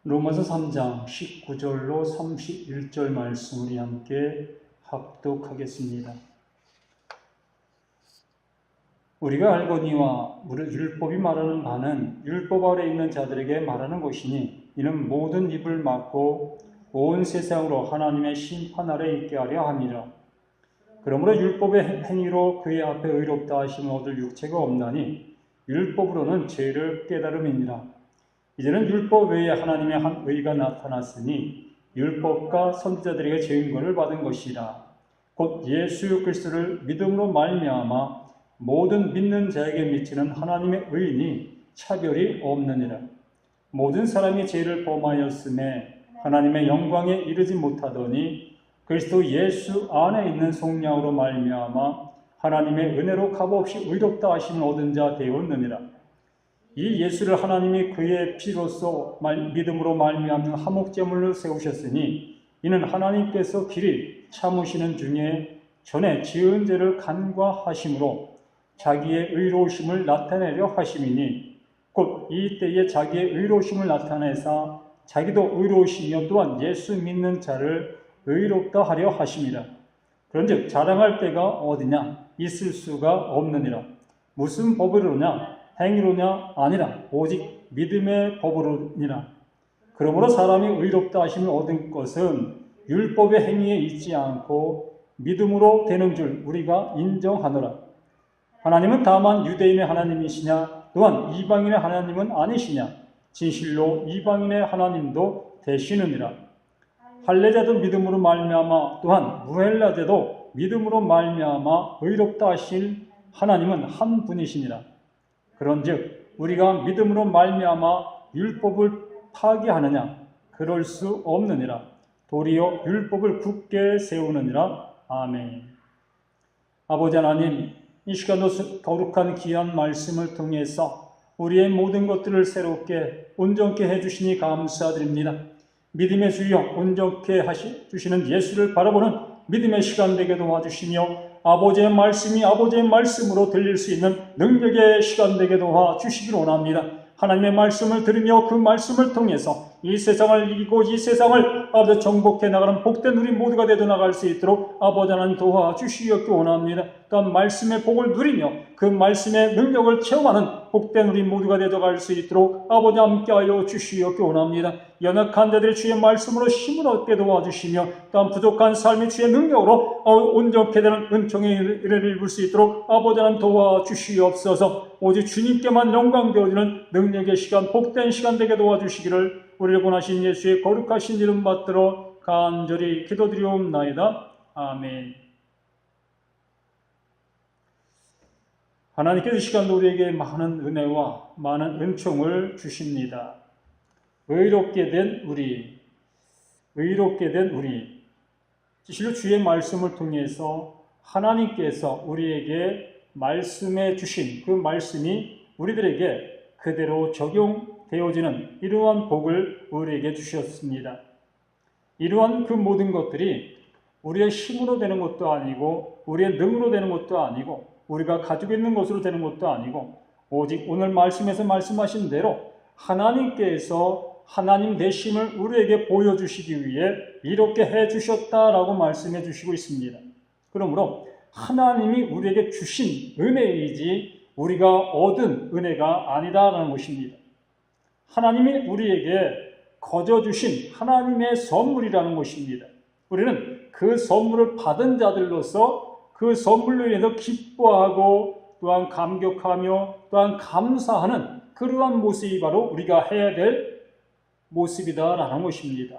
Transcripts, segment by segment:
로마서 3장 19절로 31절 말씀 우리 함께 합독하겠습니다. 우리가 알거니와 율법이 말하는 바는 율법 아래 있는 자들에게 말하는 것이니 이는 모든 입을 막고 온 세상으로 하나님의 심판 아래 있게 하려 함이라. 그러므로 율법의 행위로 그의 앞에 의롭다 하심을 얻을 육체가 없나니 율법으로는 죄를 깨달음이니라. 이제는 율법 외에 하나님의 한 의가 나타났으니 율법과 선지자들에게 증거를 받은 것이라. 곧 예수 그리스도를 믿음으로 말미암아 모든 믿는 자에게 미치는 하나님의 의인이 차별이 없느니라. 모든 사람이 죄를 범하였음에 하나님의 영광에 이르지 못하더니 그리스도 예수 안에 있는 속량으로 말미암아 하나님의 은혜로 값없이 의롭다 하심을 얻은 자 되었느니라. 이 예수를 하나님이 그의 피로써 믿음으로 말미암는 화목제물로 세우셨으니 이는 하나님께서 길이 참으시는 중에 전에 지은 죄를 간과하심으로 자기의 의로우심을 나타내려 하심이니 곧 이 때에 자기의 의로우심을 나타내사 자기도 의로우시며 또한 예수 믿는 자를 의롭다 하려 하심이라. 그런즉 자랑할 때가 어디냐? 있을 수가 없느니라. 무슨 법으로냐? 행위로냐? 아니라 오직 믿음의 법으로니라. 그러므로 사람이 의롭다 하심을 얻은 것은 율법의 행위에 있지 않고 믿음으로 되는 줄 우리가 인정하노라. 하나님은 다만 유대인의 하나님이시냐? 또한 이방인의 하나님은 아니시냐? 진실로 이방인의 하나님도 되시느니라. 할례자도 믿음으로 말미암아 또한 무헬라자도 믿음으로 말미암아 의롭다 하실 하나님은 한 분이시니라. 그런즉 우리가 믿음으로 말미암아 율법을 파기하느냐? 그럴 수 없느니라. 도리어 율법을 굳게 세우느니라. 아멘. 아버지 하나님, 이 시간도 거룩한 귀한 말씀을 통해서 우리의 모든 것들을 새롭게 온전케 해주시니 감사드립니다. 믿음의 주여 온전케 주시는 예수를 바라보는 믿음의 시간 되게 도와주시며 아버지의 말씀이 아버지의 말씀으로 들릴 수 있는 능력의 시간 되게 도와주시길 원합니다. 하나님의 말씀을 들으며 그 말씀을 통해서 이 세상을 이기고 이 세상을 아버지 정복해 나가는 복된 우리 모두가 되어 나갈 수 있도록 아버지 하나님 도와주시기 원합니다. 또한 말씀의 복을 누리며 그 말씀의 능력을 체험하는 복된 우리 모두가 되어 갈 수 있도록 아버지 함께하여 주시기 원합니다. 연약한 자들이 주의 말씀으로 힘을 얻게 도와주시며 또한 부족한 삶이 주의 능력으로 온전케 되는 은총의 은혜를 입을 수 있도록 아버지 하나님 도와주시옵소서. 오직 주님께만 영광 되어지는 능력의 시간, 복된 시간 되게 도와주시기를 우리를 권하신 예수의 거룩하신 이름 받들어 간절히 기도드리옵나이다. 아멘. 하나님께서 이 시간도 우리에게 많은 은혜와 많은 은총을 주십니다. 의롭게 된 우리. 실로 주의 말씀을 통해서 하나님께서 우리에게 말씀해 주신 그 말씀이 우리들에게 그대로 적용되어지는 이러한 복을 우리에게 주셨습니다. 이러한 그 모든 것들이 우리의 힘으로 되는 것도 아니고 우리의 능으로 되는 것도 아니고 우리가 가지고 있는 것으로 되는 것도 아니고 오직 오늘 말씀에서 말씀하신 대로 하나님께서 하나님 되심을 우리에게 보여주시기 위해 이렇게 해주셨다라고 말씀해 주시고 있습니다. 그러므로 하나님이 우리에게 주신 은혜이지 우리가 얻은 은혜가 아니다라는 것입니다. 하나님이 우리에게 거저 주신 하나님의 선물이라는 것입니다. 우리는 그 선물을 받은 자들로서 그 선물로 인해서 기뻐하고 또한 감격하며 또한 감사하는 그러한 모습이 바로 우리가 해야 될 모습이다라는 것입니다.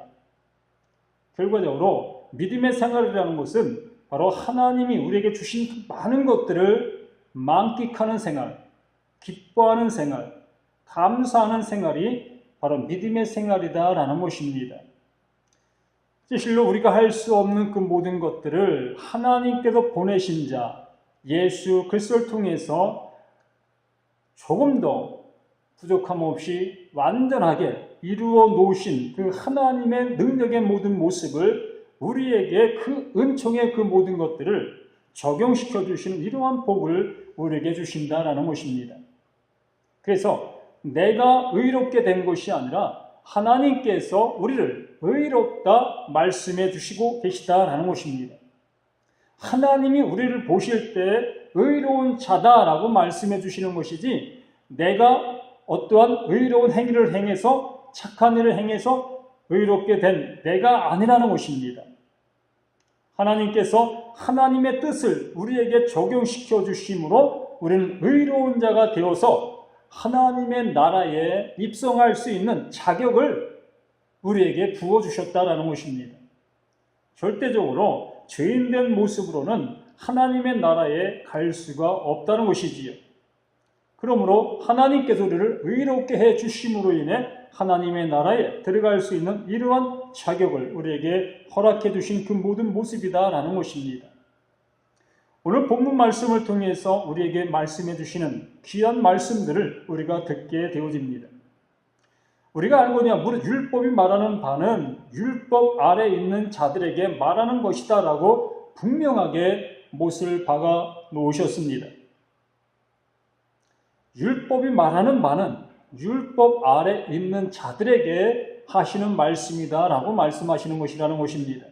결과적으로 믿음의 생활이라는 것은 바로 하나님이 우리에게 주신 많은 것들을 만끽하는 생활, 기뻐하는 생활, 감사하는 생활이 바로 믿음의 생활이다라는 것입니다. 실로 우리가 할 수 없는 그 모든 것들을 하나님께서 보내신 자 예수 그리스도를 통해서 조금 더 부족함 없이 완전하게 이루어 놓으신 그 하나님의 능력의 모든 모습을 우리에게 그 은총의 그 모든 것들을 적용시켜 주시는 이러한 복을 우리에게 주신다라는 것입니다. 그래서 내가 의롭게 된 것이 아니라 하나님께서 우리를 의롭다 말씀해 주시고 계시다라는 것입니다. 하나님이 우리를 보실 때 의로운 자다라고 말씀해 주시는 것이지, 내가 어떠한 의로운 행위를 행해서, 착한 일을 행해서 의롭게 된 내가 아니라는 것입니다. 하나님께서 하나님의 뜻을 우리에게 적용시켜 주심으로 우리는 의로운 자가 되어서 하나님의 나라에 입성할 수 있는 자격을 우리에게 부어주셨다라는 것입니다. 절대적으로 죄인된 모습으로는 하나님의 나라에 갈 수가 없다는 것이지요. 그러므로 하나님께서 우리를 의롭게 해 주심으로 인해 하나님의 나라에 들어갈 수 있는 이러한 자격을 우리에게 허락해 주신 그 모든 모습이다라는 것입니다. 오늘 본문 말씀을 통해서 우리에게 말씀해 주시는 귀한 말씀들을 우리가 듣게 되어집니다. 우리가 알거니와 무릇 율법이 말하는 바는 율법 아래 있는 자들에게 말하는 것이다라고 분명하게 못을 박아 놓으셨습니다. 율법이 말하는 바는 율법 아래 있는 자들에게 하시는 말씀이다라고 말씀하시는 것이라는 것입니다.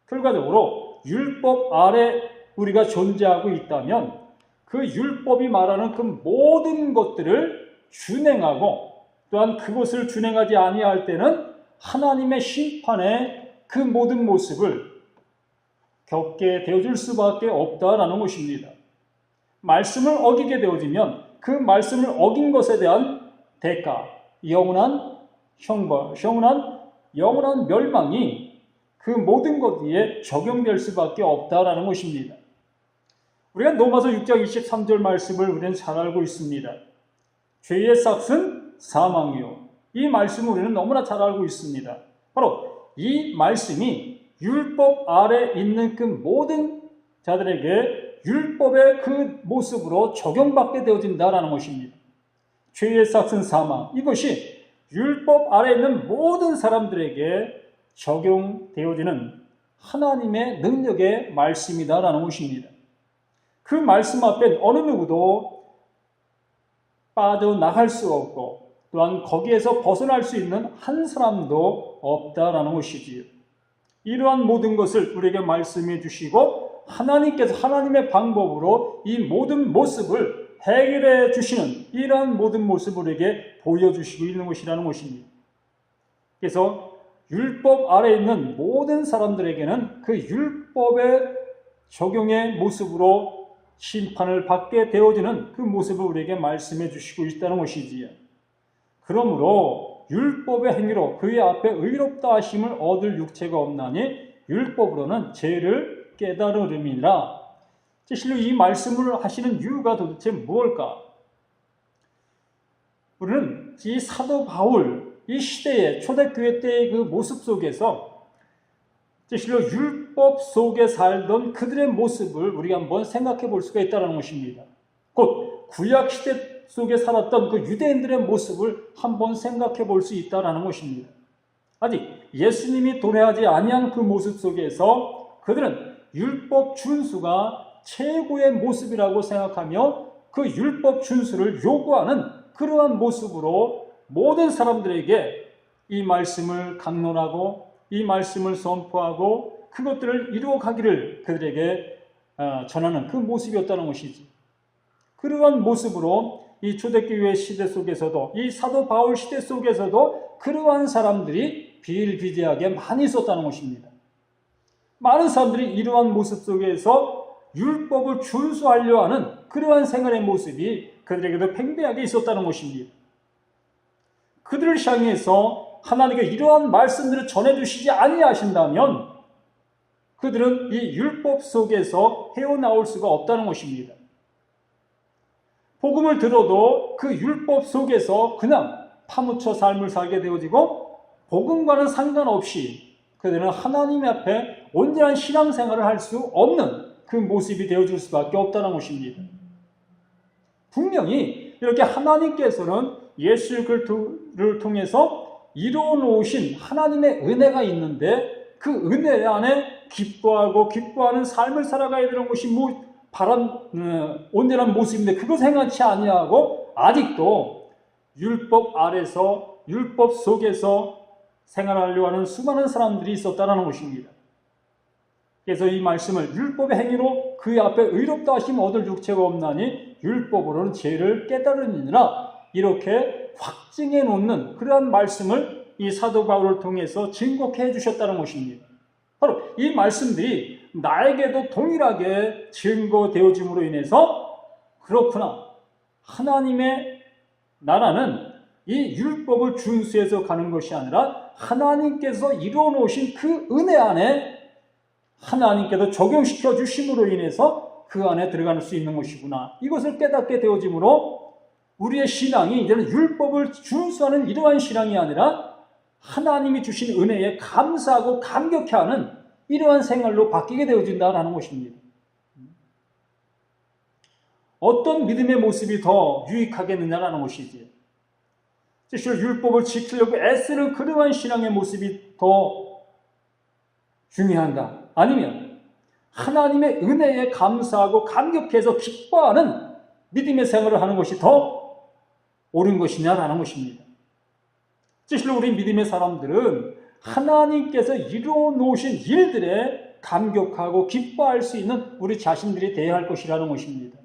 결과적으로 율법 아래 우리가 존재하고 있다면 그 율법이 말하는 그 모든 것들을 준행하고, 또한 그것을 준행하지 아니할 때는 하나님의 심판의 그 모든 모습을 겪게 되어줄 수밖에 없다라는 것입니다. 말씀을 어기게 되어지면 그 말씀을 어긴 것에 대한 대가, 영원한 형벌, 영원한 멸망이 그 모든 것 위에 적용될 수밖에 없다라는 것입니다. 우리가 로마서 6장 23절 말씀을 우리는 잘 알고 있습니다. 죄의 삭은 사망이요. 이 말씀을 우리는 너무나 잘 알고 있습니다. 바로 이 말씀이 율법 아래 있는 그 모든 자들에게 율법의 그 모습으로 적용받게 되어진다라는 것입니다. 죄의 삭은 사망, 이것이 율법 아래 있는 모든 사람들에게 적용되어지는 하나님의 능력의 말씀이다라는 것입니다. 그 말씀 앞에 어느 누구도 빠져나갈 수 없고, 또한 거기에서 벗어날 수 있는 한 사람도 없다라는 것이지요. 이러한 모든 것을 우리에게 말씀해 주시고, 하나님께서 하나님의 방법으로 이 모든 모습을 해결해 주시는 이러한 모든 모습을 우리에게 보여주시고 있는 것이라는 것입니다. 그래서 율법 아래 있는 모든 사람들에게는 그 율법의 적용의 모습으로 심판을 받게 되어지는 그 모습을 우리에게 말씀해 주시고 있다는 것이지요. 그러므로 율법의 행위로 그의 앞에 의롭다 하심을 얻을 육체가 없나니 율법으로는 죄를 깨달으름이라. 실로 이 말씀을 하시는 이유가 도대체 무엇일까? 우리는 이 사도 바울, 이 시대의 초대교회 때의 그 모습 속에서 실로 율법 속에 살던 그들의 모습을 우리가 한번 생각해 볼 수가 있다는 것입니다. 곧 구약 시대 속에 살았던 그 유대인들의 모습을 한번 생각해 볼 수 있다는 것입니다. 아직 예수님이 도래하지 아니한 그 모습 속에서 그들은 율법 준수가 최고의 모습이라고 생각하며 그 율법 준수를 요구하는 그러한 모습으로 모든 사람들에게 이 말씀을 강론하고 이 말씀을 선포하고 그것들을 이루어가기를 그들에게 전하는 그 모습이었다는 것이지. 그러한 모습으로 이 초대교회 시대 속에서도, 이 사도 바울 시대 속에서도 그러한 사람들이 비일비재하게 많이 있었다는 것입니다. 많은 사람들이 이러한 모습 속에서 율법을 준수하려 하는 그러한 생활의 모습이 그들에게도 팽배하게 있었다는 것입니다. 그들을 향해서 하나님께 이러한 말씀들을 전해주시지 아니하신다면 그들은 이 율법 속에서 헤어나올 수가 없다는 것입니다. 복음을 들어도 그 율법 속에서 그냥 파묻혀 삶을 살게 되어지고, 복음과는 상관없이 그들은 하나님 앞에 온전한 신앙생활을 할 수 없는 그 모습이 되어줄 수밖에 없다는 것입니다. 분명히 이렇게 하나님께서는 예수 그리스도를 통해서 이루어 놓으신 하나님의 은혜가 있는데, 그 은혜 안에 기뻐하는 삶을 살아가야 되는 것이 온전한 모습인데 그것 행하지 아니하고 아직도 율법 아래서 율법 속에서 생활하려고 하는 수많은 사람들이 있었다는 것입니다. 그래서 이 말씀을 율법의 행위로 그의 앞에 의롭다 하심 얻을 육체가 없나니 율법으로는 죄를 깨달으니라, 이렇게 확증해 놓는 그러한 말씀을 이 사도 바울을 통해서 증거해 주셨다는 것입니다. 바로 이 말씀들이 나에게도 동일하게 증거되어짐으로 인해서 그렇구나, 하나님의 나라는 이 율법을 준수해서 가는 것이 아니라 하나님께서 이루어 놓으신 그 은혜 안에 하나님께서 적용시켜 주심으로 인해서 그 안에 들어갈 수 있는 것이구나, 이것을 깨닫게 되어지므로 우리의 신앙이 이제는 율법을 준수하는 이러한 신앙이 아니라 하나님이 주신 은혜에 감사하고 감격해하는 이러한 생활로 바뀌게 되어진다는 것입니다. 어떤 믿음의 모습이 더 유익하겠느냐라는 것이지, 사실 율법을 지키려고 애쓰는 그러한 신앙의 모습이 더 중요한가, 아니면 하나님의 은혜에 감사하고 감격해서 기뻐하는 믿음의 생활을 하는 것이 더 옳은 것이냐라는 것입니다. 사실로 우리 믿음의 사람들은 하나님께서 이루어 놓으신 일들에 감격하고 기뻐할 수 있는 우리 자신들이 되어야 할 것이라는 것입니다.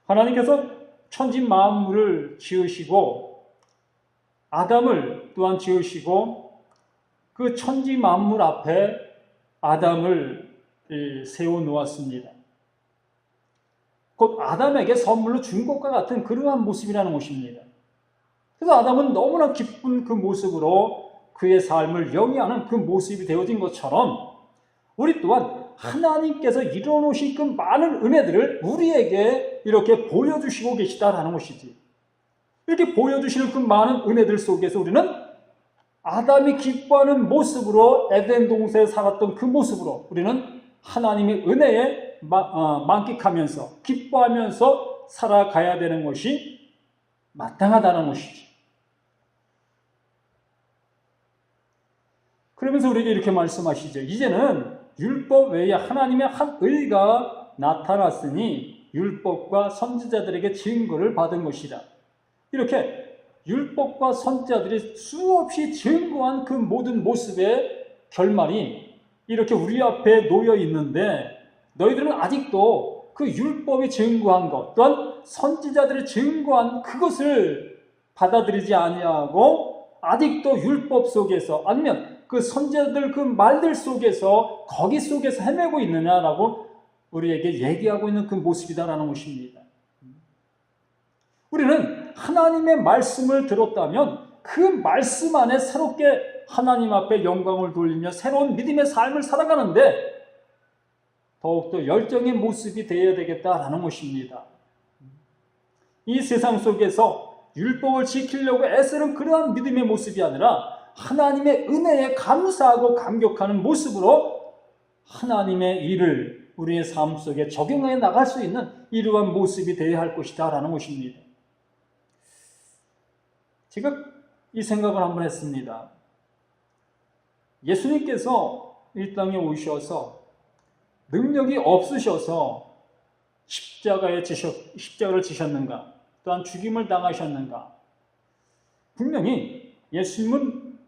하나님께서 천지 만물을 지으시고 아담을 또한 지으시고 그 천지 만물 앞에 아담을 세워놓았습니다. 곧 아담에게 선물로 준 것과 같은 그러한 모습이라는 것입니다. 그래서 아담은 너무나 기쁜 그 모습으로 그의 삶을 영위하는 그 모습이 되어진 것처럼 우리 또한 하나님께서 이뤄놓으신 그 많은 은혜들을 우리에게 이렇게 보여주시고 계시다라는 것이지. 이렇게 보여주시는 그 많은 은혜들 속에서 우리는 아담이 기뻐하는 모습으로 에덴 동산에 살았던 그 모습으로 우리는 하나님의 은혜에 만끽하면서 기뻐하면서 살아가야 되는 것이 마땅하다는 것이지. 그러면서 우리에게 이렇게 말씀하시죠. 이제는 율법 외에 하나님의 한 의가 나타났으니 율법과 선지자들에게 증거를 받은 것이다. 이렇게 율법과 선지자들이 수없이 증거한 그 모든 모습의 결말이 이렇게 우리 앞에 놓여 있는데 너희들은 아직도 그 율법이 증거한 것 또한 선지자들이 증거한 그것을 받아들이지 아니하고 아직도 율법 속에서 아니면 그 선지자들 그 말들 속에서 거기 속에서 헤매고 있느냐라고 우리에게 얘기하고 있는 그 모습이다라는 것입니다. 우리는 하나님의 말씀을 들었다면 그 말씀 안에 새롭게 하나님 앞에 영광을 돌리며 새로운 믿음의 삶을 살아가는데 더욱더 열정의 모습이 되어야 되겠다라는 것입니다. 이 세상 속에서 율법을 지키려고 애쓰는 그러한 믿음의 모습이 아니라 하나님의 은혜에 감사하고 감격하는 모습으로 하나님의 일을 우리의 삶 속에 적용해 나갈 수 있는 이러한 모습이 되어야 할 것이다 라는 것입니다. 제가 이 생각을 한번 했습니다. 예수님께서 이 땅에 오셔서 능력이 없으셔서 십자가를 지셨는가? 또한 죽임을 당하셨는가? 분명히 예수님은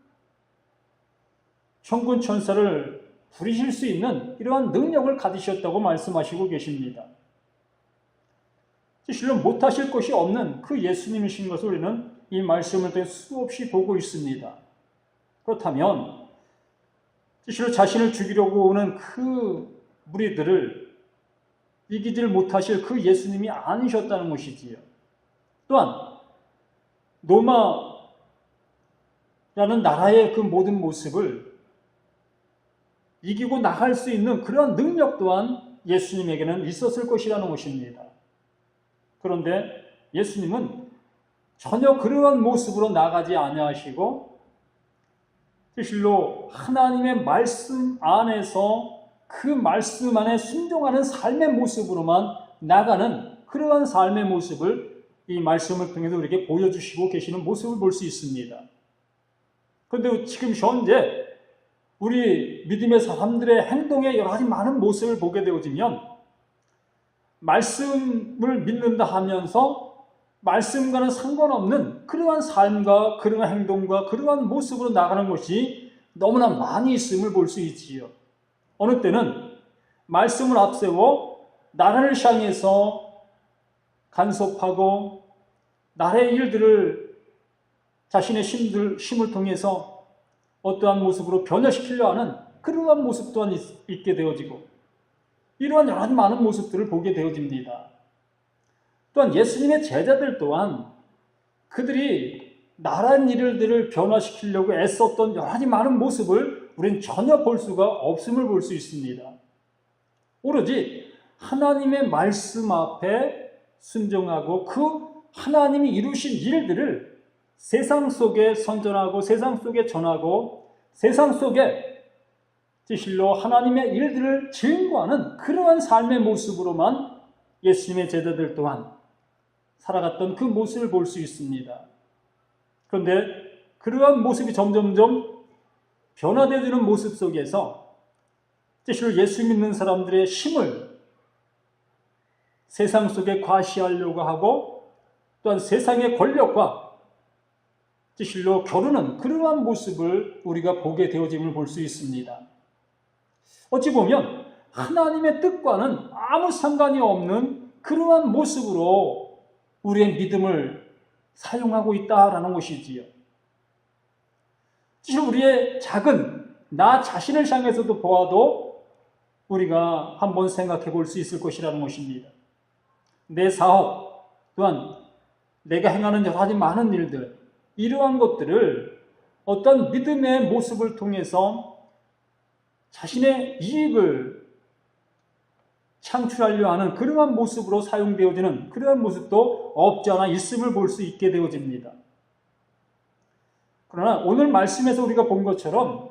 천군 천사를 부리실 수 있는 이러한 능력을 가지셨다고 말씀하시고 계십니다. 실로 못하실 것이 없는 그 예수님이신 것을 우리는 이 말씀을 통해 수없이 보고 있습니다. 그렇다면 실로 자신을 죽이려고 오는 그 무리들을 이기질 못하실 그 예수님이 아니셨다는 것이지요. 또한 로마라는 나라의 그 모든 모습을 이기고 나갈 수 있는 그런 능력 또한 예수님에게는 있었을 것이라는 것입니다. 그런데 예수님은 전혀 그러한 모습으로 나가지 아니하시고 실로 하나님의 말씀 안에서 그 말씀 안에 순종하는 삶의 모습으로만 나가는 그러한 삶의 모습을 이 말씀을 통해서 우리에게 보여주시고 계시는 모습을 볼 수 있습니다. 그런데 지금 현재 우리 믿음의 사람들의 행동에 여러 가지 많은 모습을 보게 되어지면 말씀을 믿는다 하면서 말씀과는 상관없는 그러한 삶과 그러한 행동과 그러한 모습으로 나가는 것이 너무나 많이 있음을 볼 수 있지요. 어느 때는 말씀을 앞세워 나라를 향해서 간섭하고 나라의 일들을 자신의 힘을 통해서 어떠한 모습으로 변화시키려 하는 그러한 모습 또한 있게 되어지고, 이러한 여러 많은 모습들을 보게 되어집니다. 또한 예수님의 제자들 또한 그들이 나란 일들을 변화시키려고 애썼던 여러 가지 많은 모습을 우리는 전혀 볼 수가 없음을 볼 수 있습니다. 오로지 하나님의 말씀 앞에 순종하고 그 하나님이 이루신 일들을 세상 속에 선전하고 세상 속에 전하고 세상 속에 진실로 하나님의 일들을 증거하는 그러한 삶의 모습으로만 예수님의 제자들 또한 살아갔던 그 모습을 볼 수 있습니다. 그런데 그러한 모습이 점점점 변화되어지는 모습 속에서 실로 예수 믿는 사람들의 힘을 세상 속에 과시하려고 하고 또한 세상의 권력과 실로 겨루는 그러한 모습을 우리가 보게 되어짐을 볼 수 있습니다. 어찌 보면 하나님의 뜻과는 아무 상관이 없는 그러한 모습으로 우리의 믿음을 사용하고 있다라는 것이지요. 사실 우리의 작은 나 자신을 향해서도 보아도 우리가 한번 생각해 볼 수 있을 것이라는 것입니다. 내 사업 또한 내가 행하는 여러 가지 많은 일들, 이러한 것들을 어떤 믿음의 모습을 통해서 자신의 이익을 창출하려 하는 그러한 모습으로 사용되어지는 그러한 모습도 없지 않아 있음을 볼 수 있게 되어집니다. 그러나 오늘 말씀에서 우리가 본 것처럼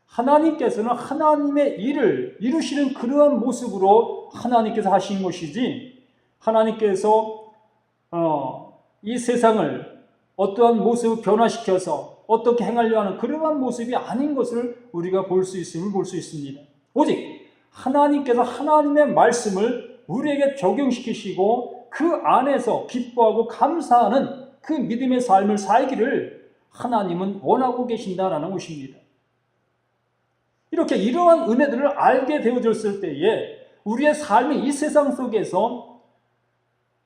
하나님께서는 하나님의 일을 이루시는 그러한 모습으로 하나님께서 하신 것이지, 하나님께서 이 세상을 어떠한 모습을 변화시켜서 어떻게 행하려 하는 그러한 모습이 아닌 것을 우리가 볼 수 있음을 볼 수 있습니다. 오직 하나님께서 하나님의 말씀을 우리에게 적용시키시고 그 안에서 기뻐하고 감사하는 그 믿음의 삶을 살기를 하나님은 원하고 계신다라는 것입니다. 이렇게 이러한 은혜들을 알게 되어졌을 때에 우리의 삶이 이 세상 속에서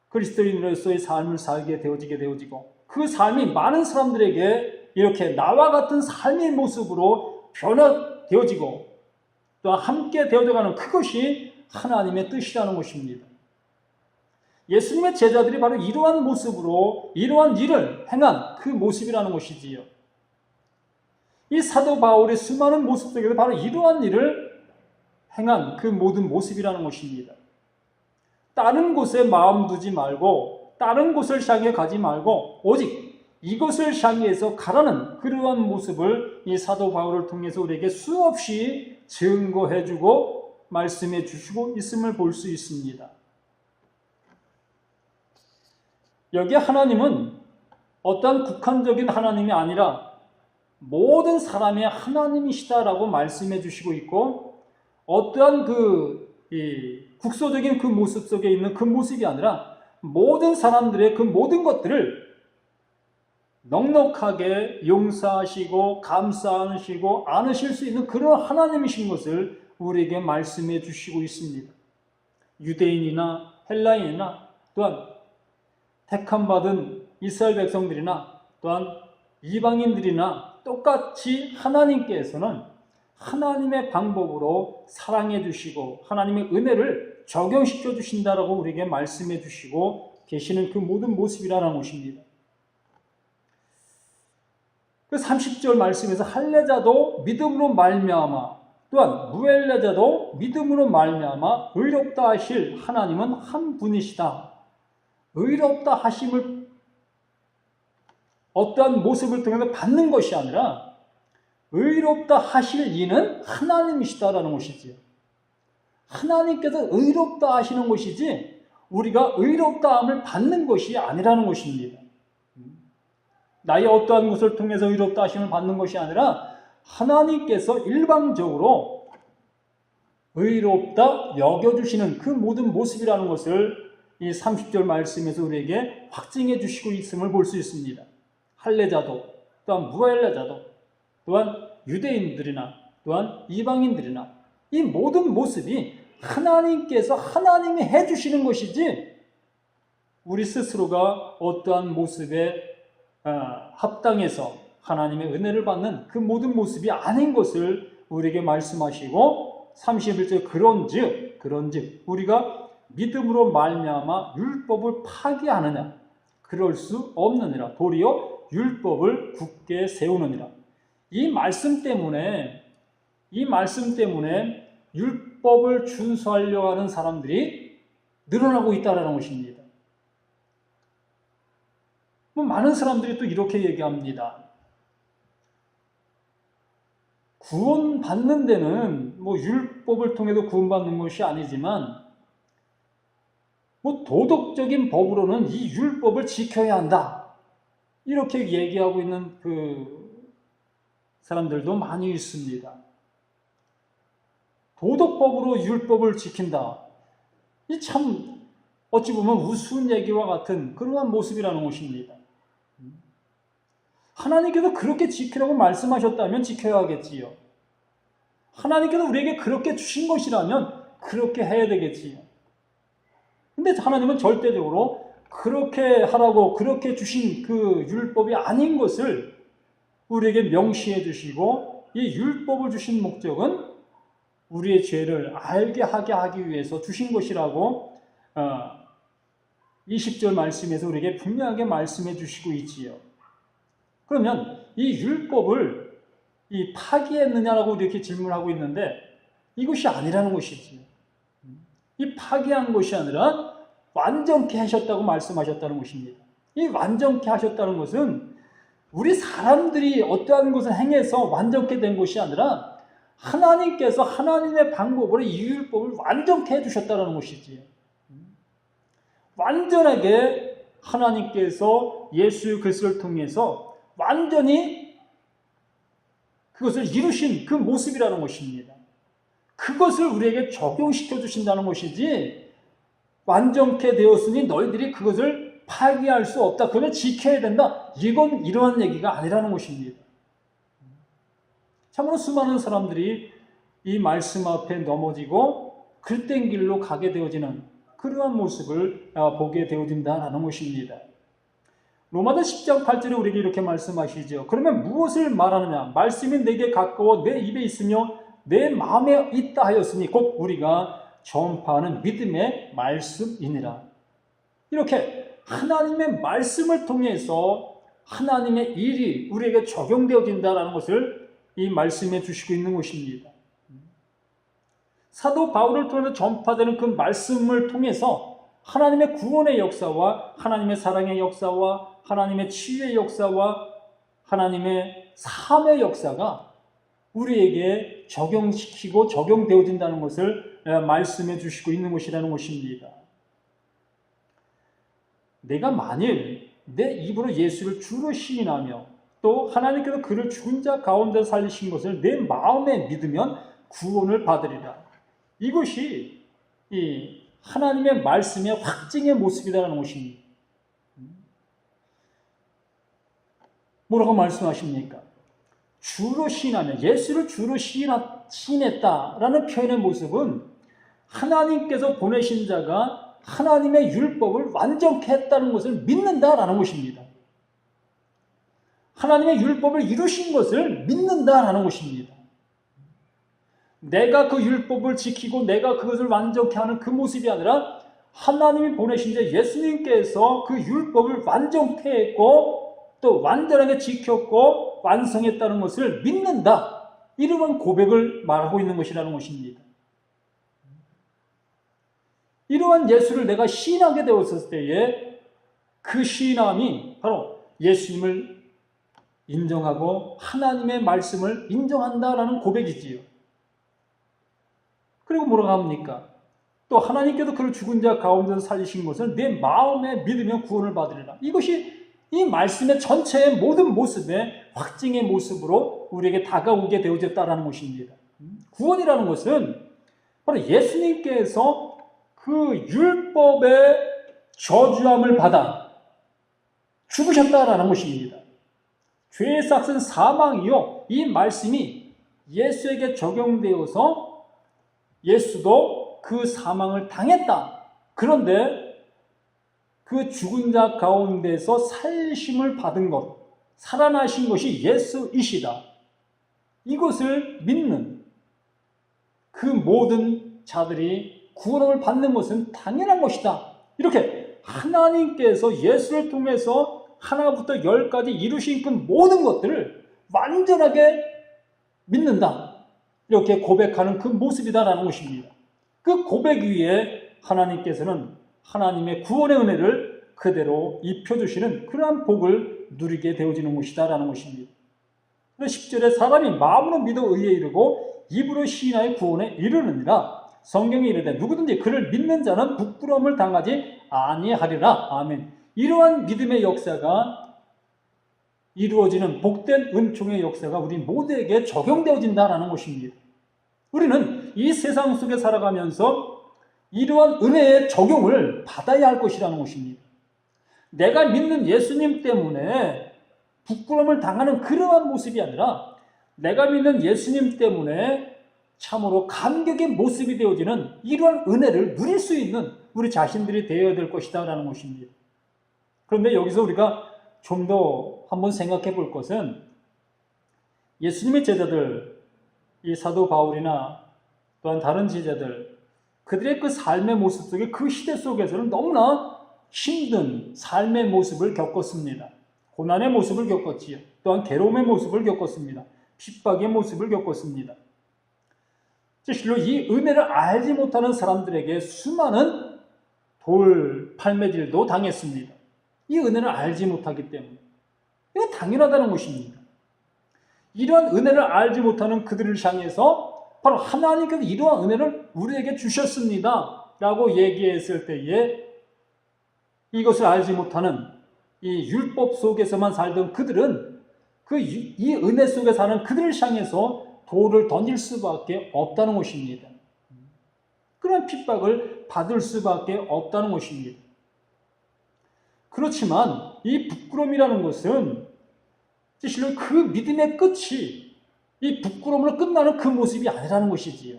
그리스도인으로서의 삶을 살게 되어지고 그 삶이 많은 사람들에게 이렇게 나와 같은 삶의 모습으로 변화되어지고 또 함께 되어져가는 그것이 하나님의 뜻이라는 것입니다. 예수님의 제자들이 바로 이러한 모습으로 이러한 일을 행한 그 모습이라는 것이지요. 이 사도 바울의 수많은 모습 속에서 바로 이러한 일을 행한 그 모든 모습이라는 것입니다. 다른 곳에 마음 두지 말고 다른 곳을 향해 가지 말고 오직 이것을 향해서 가라는 그러한 모습을 이 사도 바울을 통해서 우리에게 수없이 증거해주고 말씀해 주시고 있음을 볼 수 있습니다. 여기에 하나님은 어떤 국한적인 하나님이 아니라 모든 사람의 하나님이시다라고 말씀해 주시고 있고, 어떠한 국소적인 그 모습 속에 있는 그 모습이 아니라 모든 사람들의 그 모든 것들을 넉넉하게 용서하시고 감사하시고 안으실 수 있는 그런 하나님이신 것을 우리에게 말씀해 주시고 있습니다. 유대인이나 헬라인이나 또한 택함받은 이스라엘 백성들이나 또한 이방인들이나 똑같이 하나님께서는 하나님의 방법으로 사랑해 주시고 하나님의 은혜를 적용시켜 주신다라고 우리에게 말씀해 주시고 계시는 그 모든 모습이라는 것입니다. 그 30절 말씀에서 할례자도 믿음으로 말미암아 또한 무할례자도 믿음으로 말미암아 의롭다 하실 하나님은 한 분이시다. 의롭다 하심을 어떠한 모습을 통해서 받는 것이 아니라 의롭다 하실 이는 하나님이시다라는 것이지요. 하나님께서 의롭다 하시는 것이지 우리가 의롭다함을 받는 것이 아니라는 것입니다. 나의 어떠한 것을 통해서 의롭다 하심을 받는 것이 아니라 하나님께서 일방적으로 의롭다 여겨주시는 그 모든 모습이라는 것을 이 30절 말씀에서 우리에게 확증해 주시고 있음을 볼 수 있습니다. 할례자도 또한 무할례자도 또한 유대인들이나 또한 이방인들이나 이 모든 모습이 하나님께서 하나님이 해주시는 것이지 우리 스스로가 어떠한 모습에 합당해서 하나님의 은혜를 받는 그 모든 모습이 아닌 것을 우리에게 말씀하시고 31절 그런즉 우리가 믿음으로 말미암아 율법을 파기하느냐 그럴 수 없느니라 도리어 율법을 굳게 세우느니라. 이 말씀 때문에 율법을 준수하려고 하는 사람들이 늘어나고 있다는 것입니다. 많은 사람들이 또 이렇게 얘기합니다. 구원받는 데는 율법을 통해도 구원받는 것이 아니지만 도덕적인 법으로는 이 율법을 지켜야 한다. 이렇게 얘기하고 있는 그 사람들도 많이 있습니다. 도덕법으로 율법을 지킨다. 이 참 어찌 보면 우스운 얘기와 같은 그러한 모습이라는 것입니다. 하나님께서 그렇게 지키라고 말씀하셨다면 지켜야겠지요. 하나님께서 우리에게 그렇게 주신 것이라면 그렇게 해야 되겠지요. 근데 하나님은 절대적으로 그렇게 하라고 그렇게 주신 그 율법이 아닌 것을 우리에게 명시해 주시고 이 율법을 주신 목적은 우리의 죄를 알게 하게 하기 위해서 주신 것이라고 20절 말씀에서 우리에게 분명하게 말씀해 주시고 있지요. 그러면 이 율법을 파기했느냐라고 이렇게 질문하고 있는데 이것이 아니라는 것이지요. 이 파기한 것이 아니라 완전케 하셨다고 말씀하셨다는 것입니다. 이 완전케 하셨다는 것은 우리 사람들이 어떠한 것을 행해서 완전케 된 것이 아니라 하나님께서 하나님의 방법으로 이 율법을 완전케 해주셨다는 것이지요. 완전하게 하나님께서 예수 그리스도를 통해서 완전히 그것을 이루신 그 모습이라는 것입니다. 그것을 우리에게 적용시켜 주신다는 것이지 완전케 되었으니 너희들이 그것을 파기할 수 없다. 그걸 지켜야 된다. 이건 이러한 얘기가 아니라는 것입니다. 참으로 수많은 사람들이 이 말씀 앞에 넘어지고 글된 길로 가게 되어지는 그러한 모습을 보게 되어진다는 것입니다. 로마서 10장 8절에 우리에게 이렇게 말씀하시죠. 그러면 무엇을 말하느냐? 말씀이 내게 가까워 내 입에 있으며 내 마음에 있다 하였으니 곧 우리가 전파하는 믿음의 말씀이니라. 이렇게 하나님의 말씀을 통해서 하나님의 일이 우리에게 적용되어진다는 것을 이 말씀해 주시고 있는 것입니다. 사도 바울을 통해서 전파되는 그 말씀을 통해서 하나님의 구원의 역사와 하나님의 사랑의 역사와 하나님의 치유의 역사와 하나님의 삶의 역사가 우리에게 적용시키고 적용되어진다는 것을 말씀해 주시고 있는 것이라는 것입니다. 내가 만일 내 입으로 예수를 주로 시인하며 또 하나님께서 그를 죽은 자 가운데 살리신 것을 내 마음에 믿으면 구원을 받으리라. 이것이 이 하나님의 말씀의 확증의 모습이라는 것입니다. 뭐라고 말씀하십니까? 주로 시인하며 예수를 주로 시인했다라는 표현의 모습은 하나님께서 보내신 자가 하나님의 율법을 완전케 했다는 것을 믿는다라는 것입니다. 하나님의 율법을 이루신 것을 믿는다라는 것입니다. 내가 그 율법을 지키고 내가 그것을 완전케 하는 그 모습이 아니라 하나님이 보내신 자 예수님께서 그 율법을 완전케 했고 또 완전하게 지켰고 완성했다는 것을 믿는다. 이러한 고백을 말하고 있는 것이라는 것입니다. 이러한 예수를 내가 시인하게 되었을 때에 그 시인함이 바로 예수님을 인정하고 하나님의 말씀을 인정한다라는 고백이지요. 그리고 뭐라고 합니까? 또 하나님께서 그를 죽은 자 가운데서 살리신 것을 내 마음에 믿으면 구원을 받으리라. 이것이 이 말씀의 전체의 모든 모습의 확증의 모습으로 우리에게 다가오게 되어졌다는 것입니다. 구원이라는 것은 바로 예수님께서 그 율법의 저주함을 받아 죽으셨다라는 것입니다. 죄의 삭은 사망이요. 이 말씀이 예수에게 적용되어서 예수도 그 사망을 당했다. 그런데 그 죽은 자 가운데서 살심을 받은 것, 살아나신 것이 예수이시다. 이것을 믿는 그 모든 자들이 구원을 받는 것은 당연한 것이다. 이렇게 하나님께서 예수를 통해서 하나부터 열까지 이루신 그 모든 것들을 완전하게 믿는다. 이렇게 고백하는 그 모습이다라는 것입니다. 그 고백 위에 하나님께서는 하나님의 구원의 은혜를 그대로 입혀주시는 그러한 복을 누리게 되어지는 것이다라는 것입니다. 10절에 사람이 마음으로 믿어 의에 이르고 입으로 시인하여 구원에 이르느니라. 성경에 이르되 누구든지 그를 믿는 자는 부끄러움을 당하지 아니하리라. 아멘. 이러한 믿음의 역사가 이루어지는 복된 은총의 역사가 우리 모두에게 적용되어진다는 것입니다. 우리는 이 세상 속에 살아가면서 이러한 은혜의 적용을 받아야 할 것이라는 것입니다. 내가 믿는 예수님 때문에 부끄러움을 당하는 그러한 모습이 아니라 내가 믿는 예수님 때문에 참으로 감격의 모습이 되어지는 이러한 은혜를 누릴 수 있는 우리 자신들이 되어야 될 것이다라는 것입니다. 그런데 여기서 우리가 좀 더 한번 생각해 볼 것은 예수님의 제자들, 이 사도 바울이나 또한 다른 제자들, 그들의 그 삶의 모습 속에 그 시대 속에서는 너무나 힘든 삶의 모습을 겪었습니다. 고난의 모습을 겪었지요. 또한 괴로움의 모습을 겪었습니다. 핍박의 모습을 겪었습니다. 실로 이 은혜를 알지 못하는 사람들에게 수많은 돌 팔매질도 당했습니다. 이 은혜를 알지 못하기 때문에. 이건 당연하다는 것입니다. 이러한 은혜를 알지 못하는 그들을 향해서 바로 하나님께서 이러한 은혜를 우리에게 주셨습니다 라고 얘기했을 때에 이것을 알지 못하는 이 율법 속에서만 살던 그들은 이 은혜 속에 사는 그들을 향해서 돌을 던질 수밖에 없다는 것입니다. 그런 핍박을 받을 수밖에 없다는 것입니다. 그렇지만 이 부끄러움이라는 것은 실로 그 믿음의 끝이 이 부끄러움으로 끝나는 그 모습이 아니라는 것이지요.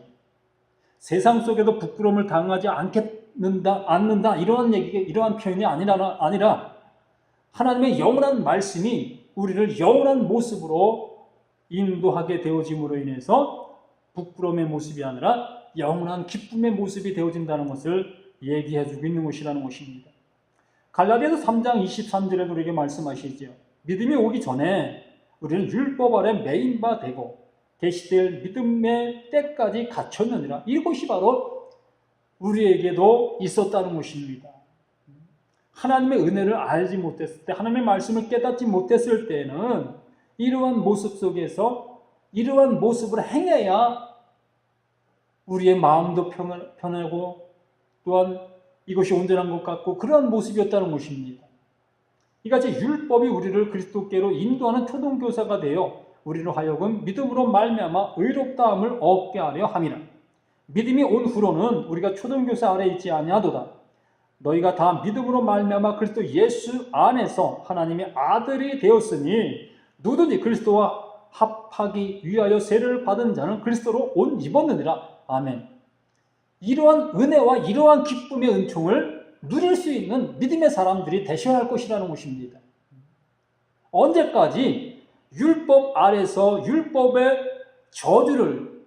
세상 속에도 부끄러움을 당하지 않는다 이러한 표현이 아니라 하나님의 영원한 말씀이 우리를 영원한 모습으로 인도하게 되어짐으로 인해서 부끄러움의 모습이 아니라 영원한 기쁨의 모습이 되어진다는 것을 얘기해주고 있는 것이라는 것입니다. 갈라디아서 3장 23절에 우리에게 말씀하시죠. 믿음이 오기 전에 우리는 율법 아래 매인 바 되고 계시될 믿음의 때까지 갇혔느니라. 이것이 바로 우리에게도 있었다는 것입니다. 하나님의 은혜를 알지 못했을 때, 하나님의 말씀을 깨닫지 못했을 때는 이러한 모습 속에서 이러한 모습을 행해야 우리의 마음도 편하고 또한 이것이 온전한 것 같고 그러한 모습이었다는 것입니다. 이같이 율법이 우리를 그리스도께로 인도하는 초등교사가 되어 우리로 하여금 믿음으로 말미암아 의롭다함을 얻게 하려 함이라. 믿음이 온 후로는 우리가 초등교사 아래 있지 아니하도다. 너희가 다 믿음으로 말미암아 그리스도 예수 안에서 하나님의 아들이 되었으니 누구든지 그리스도와 합하기 위하여 세례를 받은 자는 그리스도로 옷 입었느니라. 아멘. 이러한 은혜와 이러한 기쁨의 은총을 누릴 수 있는 믿음의 사람들이 되셔야 할 것이라는 것입니다. 언제까지 율법 아래서 율법의 저주를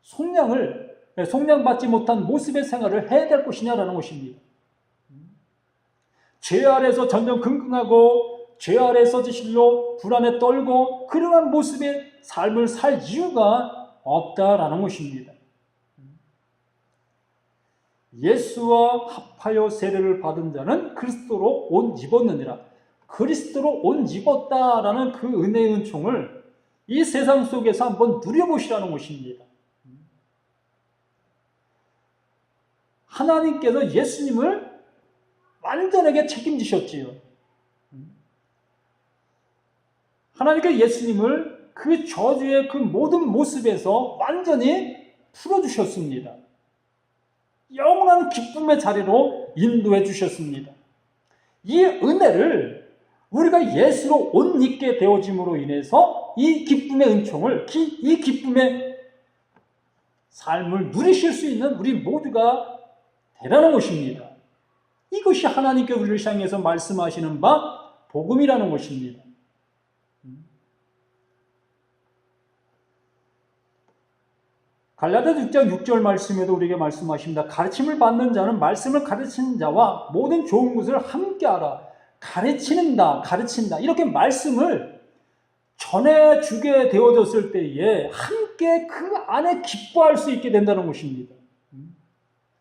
속량받지 못한 모습의 생활을 해야 될 것이냐라는 것입니다. 죄 아래서 전전긍긍하고 죄 아래서 진실로 불안에 떨고 그러한 모습의 삶을 살 이유가 없다라는 것입니다. 예수와 합하여 세례를 받은 자는 그리스도로 옷 입었느니라. 그리스도로 옷 입었다라는 그 은혜의 은총을 이 세상 속에서 한번 누려보시라는 것입니다. 하나님께서 예수님을 완전하게 책임지셨지요. 하나님께서 예수님을 그 저주의 그 모든 모습에서 완전히 풀어주셨습니다. 영원한 기쁨의 자리로 인도해 주셨습니다. 이 은혜를 우리가 예수로 옷 입게 되어짐으로 인해서 이 기쁨의 은총을, 이 기쁨의 삶을 누리실 수 있는 우리 모두가 되라는 것입니다. 이것이 하나님께 우리를 향해서 말씀하시는 바 복음이라는 것입니다. 갈라디아 6장 6절 말씀에도 우리에게 말씀하십니다. 가르침을 받는 자는 말씀을 가르치는 자와 모든 좋은 것을 함께하라. 가르친다. 이렇게 말씀을 전해주게 되어졌을 때에 함께 그 안에 기뻐할 수 있게 된다는 것입니다.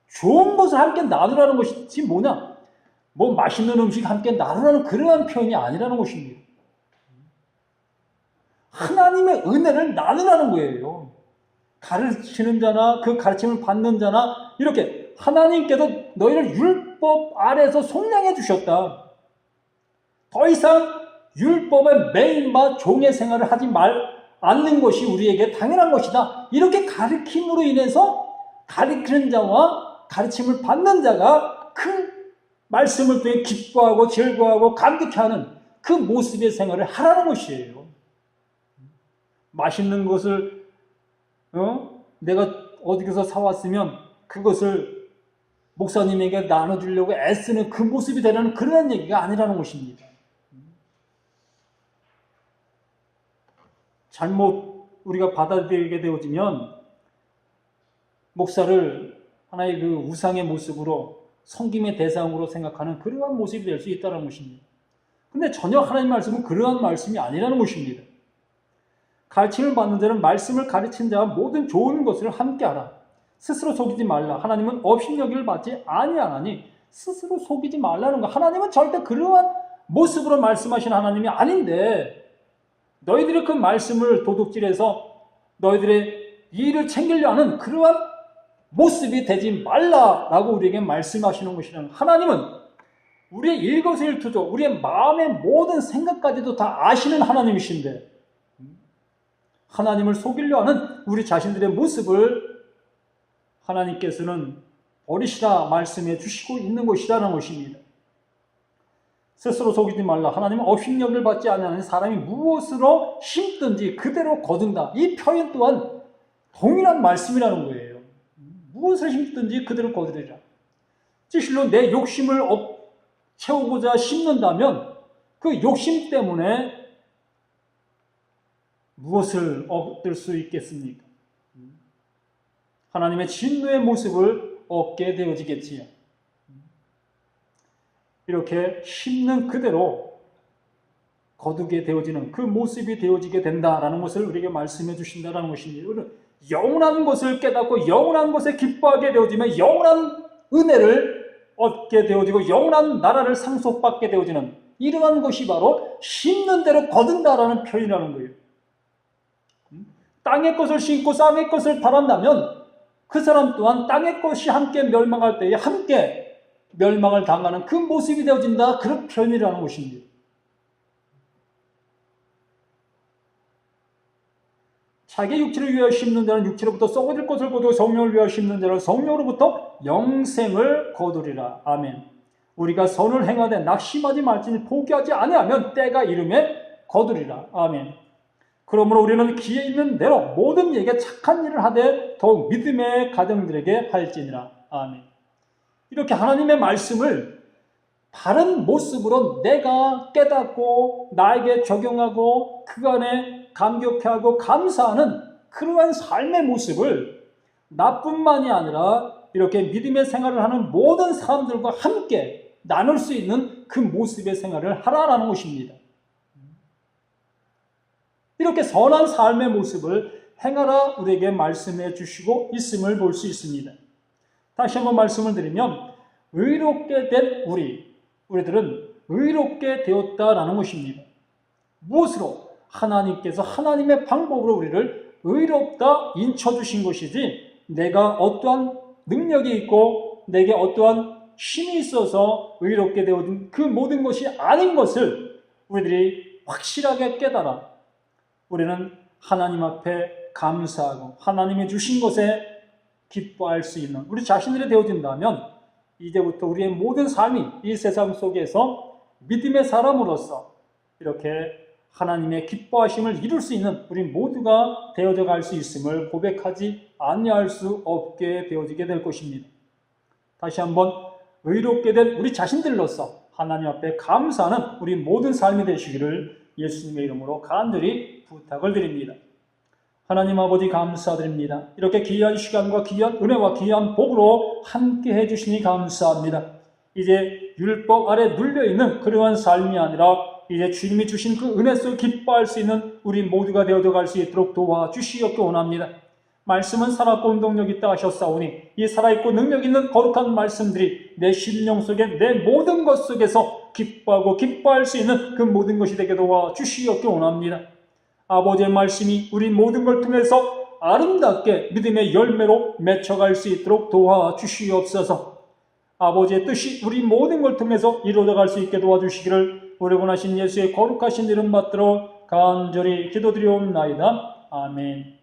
좋은 것을 함께 나누라는 것이 뭐냐? 뭐 맛있는 음식 함께 나누라는 그러한 표현이 아니라는 것입니다. 하나님의 은혜를 나누라는 거예요. 가르치는 자나 그 가르침을 받는 자나 이렇게 하나님께서 너희를 율법 아래에서 속량해 주셨다. 더 이상 율법의 매인과 종의 생활을 하지 않는 것이 우리에게 당연한 것이다. 이렇게 가르침으로 인해서 가르치는 자와 가르침을 받는 자가 그 말씀을 통해 기뻐하고 즐거워하고 감격해하는 그 모습의 생활을 하라는 것이에요. 맛있는 것을 내가 어디서 사왔으면 그것을 목사님에게 나눠주려고 애쓰는 그 모습이 되라는 그런 얘기가 아니라는 것입니다. 잘못 우리가 받아들이게 되어지면 목사를 하나의 그 우상의 모습으로 섬김의 대상으로 생각하는 그러한 모습이 될 수 있다는 것입니다. 그런데 전혀 하나님 말씀은 그러한 말씀이 아니라는 것입니다. 가르침을 받는 자는 말씀을 가르친 자와 모든 좋은 것을 함께하라. 스스로 속이지 말라. 하나님은 업신여기를 받지 아니하나니 스스로 속이지 말라는 거. 하나님은 절대 그러한 모습으로 말씀하시는 하나님이 아닌데 너희들이 그 말씀을 도둑질해서 너희들의 일을 챙기려 하는 그러한 모습이 되지 말라라고 우리에게 말씀하시는 것이라는 하나님은 우리의 일거수일투족, 우리의 마음의 모든 생각까지도 다 아시는 하나님이신데 하나님을 속이려 하는 우리 자신들의 모습을 하나님께서는 버리시라 말씀해 주시고 있는 것이라는 것입니다. 스스로 속이지 말라. 하나님은 업신여기를 받지 아니하는 사람이 무엇으로 심든지 그대로 거둔다. 이 표현 또한 동일한 말씀이라는 거예요. 무엇을 심든지 그대로 거두리라. 진실로 내 욕심을 채우고자 심는다면 그 욕심 때문에 무엇을 얻을 수 있겠습니까? 하나님의 진노의 모습을 얻게 되어지겠지요. 이렇게 심는 그대로 거두게 되어지는 그 모습이 되어지게 된다라는 것을 우리에게 말씀해 주신다는 것입니다. 영원한 것을 깨닫고 영원한 것에 기뻐하게 되어지면 영원한 은혜를 얻게 되어지고 영원한 나라를 상속받게 되어지는 이러한 것이 바로 심는 대로 거둔다라는 표현이라는 거예요. 땅의 것을 심고 땅의 것을 바란다면 그 사람 또한 땅의 것이 함께 멸망할 때에 함께 멸망을 당하는 그 모습이 되어진다. 그런 표현이라는 것입니다. 자기 육체를 위하여 심는 자는 육체로부터 썩어질 것을 거두고 성령을 위하여 심는 자는 성령으로부터 영생을 거두리라. 아멘. 우리가 선을 행하되 낙심하지 말지니 포기하지 아니하면 때가 이름에 거두리라. 아멘. 그러므로 우리는 기에 있는 대로 모든 이에게 착한 일을 하되 더욱 믿음의 가정들에게 할지니라. 아멘. 이렇게 하나님의 말씀을 바른 모습으로 내가 깨닫고 나에게 적용하고 그 안에 감격해하고 감사하는 그러한 삶의 모습을 나뿐만이 아니라 이렇게 믿음의 생활을 하는 모든 사람들과 함께 나눌 수 있는 그 모습의 생활을 하라라는 것입니다. 이렇게 선한 삶의 모습을 행하라 우리에게 말씀해 주시고 있음을 볼 수 있습니다. 다시 한번 말씀을 드리면 의롭게 된 우리들은 의롭게 되었다라는 것입니다. 무엇으로? 하나님께서 하나님의 방법으로 우리를 의롭다 인쳐주신 것이지 내가 어떠한 능력이 있고 내게 어떠한 힘이 있어서 의롭게 되어진 그 모든 것이 아닌 것을 우리들이 확실하게 깨달아 우리는 하나님 앞에 감사하고 하나님이 주신 것에 기뻐할 수 있는 우리 자신들이 되어진다면 이제부터 우리의 모든 삶이 이 세상 속에서 믿음의 사람으로서 이렇게 하나님의 기뻐하심을 이룰 수 있는 우리 모두가 되어져 갈 수 있음을 고백하지 아니할 수 없게 되어지게 될 것입니다. 다시 한번 의롭게 된 우리 자신들로서 하나님 앞에 감사하는 우리 모든 삶이 되시기를 예수님의 이름으로 간절히 부탁을 드립니다. 하나님 아버지 감사드립니다. 이렇게 귀한 시간과 귀한 은혜와 귀한 복으로 함께 해주시니 감사합니다. 이제 율법 아래 눌려있는 그러한 삶이 아니라 이제 주님이 주신 그 은혜 속 기뻐할 수 있는 우리 모두가 되어져 갈 수 있도록 도와주시옵기 원합니다. 말씀은 살았고 운동력 있다 하셨사오니 이 살아있고 능력 있는 거룩한 말씀들이 내 심령 속에 내 모든 것 속에서 기뻐하고 기뻐할 수 있는 그 모든 것이 되게 도와주시옵기 원합니다. 아버지의 말씀이 우리 모든 걸 통해서 아름답게 믿음의 열매로 맺혀갈 수 있도록 도와주시옵소서. 아버지의 뜻이 우리 모든 걸 통해서 이루어져 갈 수 있게 도와주시기를 우리 원하신 예수의 거룩하신 이름 받들어 간절히 기도드리옵나이다. 아멘.